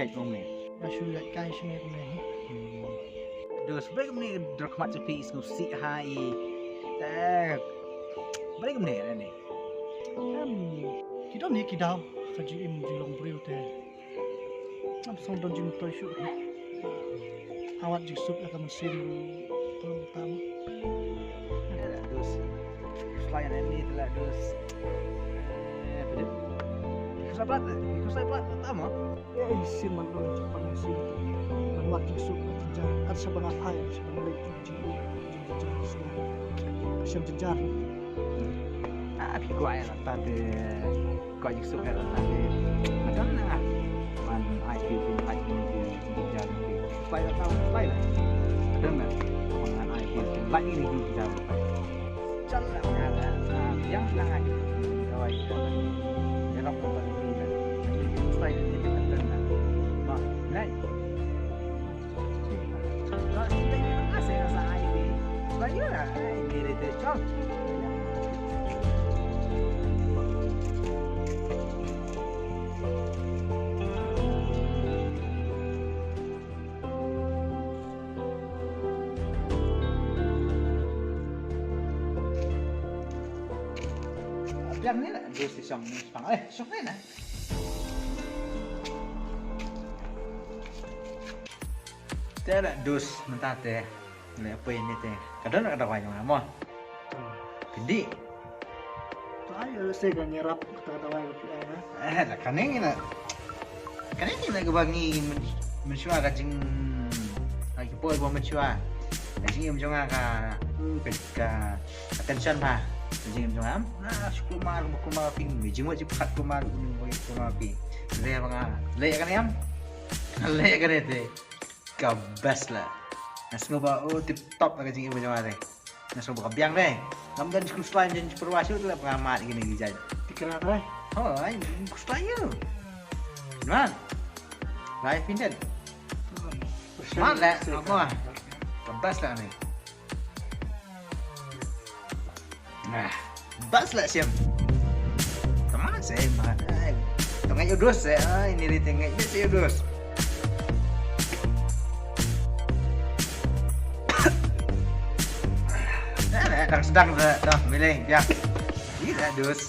guide mo ni. Nasulat kayo sa mga kumain. Dos balik mo ni drok mat sa face ko si hai. Balik mo ni ani. Kita ni kita kaji im jilong beriu teh. Am song don jing toy shu. Awat jing sup akan mesin kalau utama. Dos. Selain ini telah dos. Ikut saya plat pertama. Ya isin man don cepat mesin. Awat jing sup jejar. Ada sebangat air sebangat lagi jing jejar sudah. Siap jejar. Tapi kau ayat tadi kau juga suka tadi. Macam mana? Man IP jalan ni. Supaya tahu supaya dengar pengen IP lagi ni kita dapat. Jalan ada yang sangat kawai jalan. Jangan lupa ini. Supaya ini kita dengar. Bah, naik. Kalau kita yang asing asal IP, supaya lah ini dia cakap. Yang ni lah, dus di sini sepang. Sok ni lah. Tiada dus mentah teh. Ni apa ini teh? Kadang nak ada banyak nama. Pindi. Tayo saya kan nyerap kata wai pilihan. Dah kaning ni lah. Kaning ni lah kebangi mencua kacing lagi poi buat mencua. Kacing mencua ka attention pa. Jadi macam kumar ping jimut cepat kumar pi le banga le kan yam le kan itu kabas lah nasmo ba tip top ka jing macam mana nasmo ba biang deh nam dan school slime dan perwasu tu lah pengamat gini dijaj Pikiran rai. oh ai slime you man live pindah smart lah apa kabas lah ni. Nah, bas lah siam. Kemana saya mana? Tengah Yudus saya. Ini di tengah ini si Yudus. Nah, sedang dah milih ya. Iya Dus.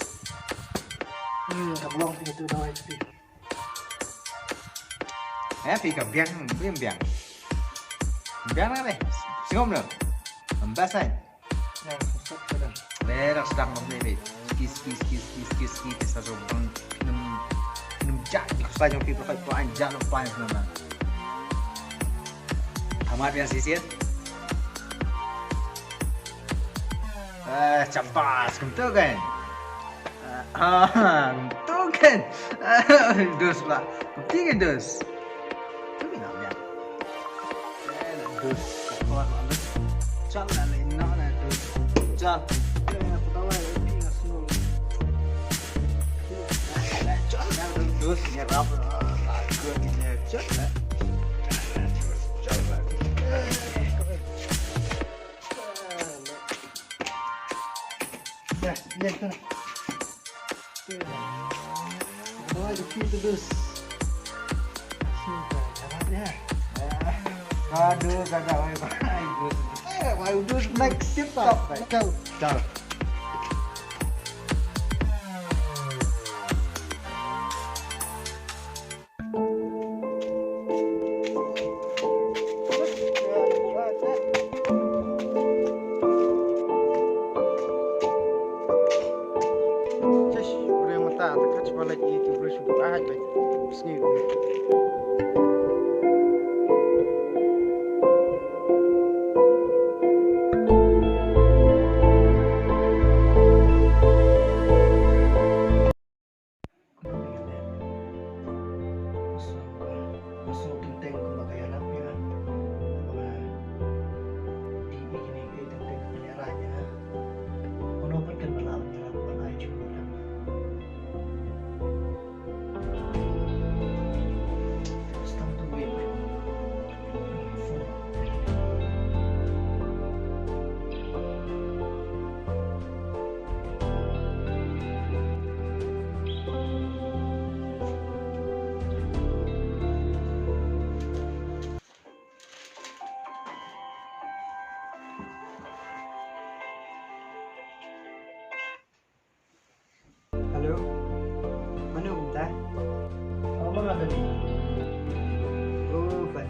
Kablong itu dah itu. Pika biang. Biang apa? Singom lo. Membas kan? Ya, sedang. Merah sedang memilih kis kita sobang minum jak di kusanya kita pakai tu anjak lupa nama. Amat yang sisir. Campas kentu kan? Kentu kan? Dos lah. Bukti kan dos? Tu minamnya. Dos. Kawan malas. Jalan ini nak dos. Jalan. Dus nyerap lagu ini cepat. Ya, lihat tu. Oh, itu dus. Sudah, ya. Aduh, kagak dus. Dus next stop. Kau. Dah. Balik itu bersyukur aja baik.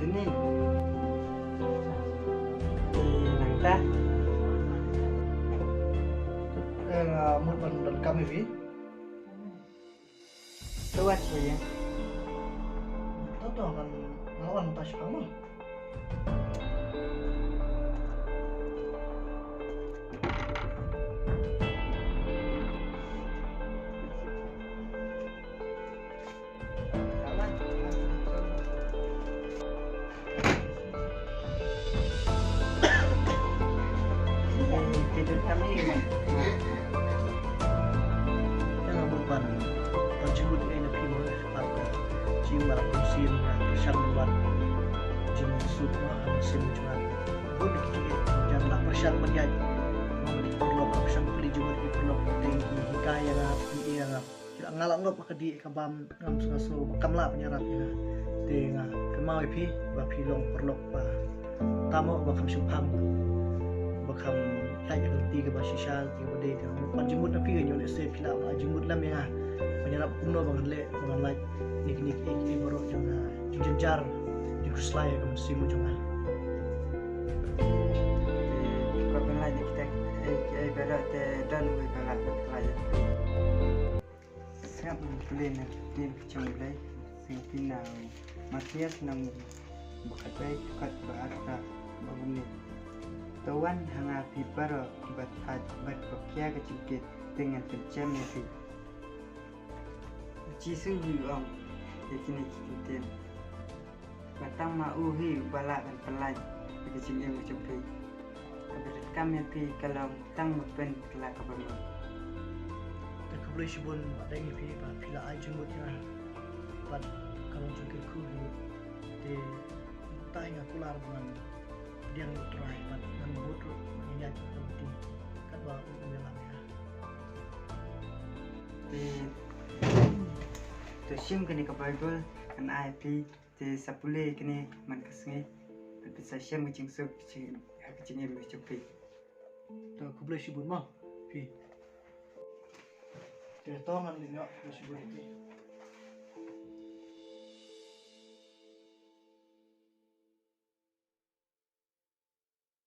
ini nang ta mun ban dan kami vi tuat saya toto kan ngawan pas kamu kawan tidur kami yang mun ban jimut ai na pimo pak jim bara kusin ka persyang buat jim sub musim cuma pun kita jangan nak persyang menjadi mau perlu persyang beli jimut di perlu tinggi hikaya ngap iya ngap tidak ngalak ngop ka di ka bam ngam so kamla penyaratnya tenga kemau pi ba pi long perlok ba tamo ba kam sumpang ba kam lai ka tiga ba shisha tiga ba de kan jimut na pi nyo le se pila ba jimut lam ya penyerap umno bangan le bangan lai nik iki borok jonga jenjar di kuslai ka musim jonga kau belai kita berat dan berat belai siap boleh nak tim cemulai sing pinau Matias nam bukat baik kat bahasa bangun tawan hanga piparo bat pakia kecil dengan terjam ya pi cisu om yakini kitim batang mau hi balak dan pelai kecil yang cepi berat kami pi kalau tang pen kelak kabar ta kublai shibun ada ngi pi ba pila ai jumut ya bat kalau juga ku de tai nga kular ban diang trai bat nan botu nya penting kan ba ulang ya to sim kini kabargol kan IP te sapule kini man kasngi bisa sim kucing sup kucing yang cepi ta kublai shibun ma pi te tongan ni ya shibun pi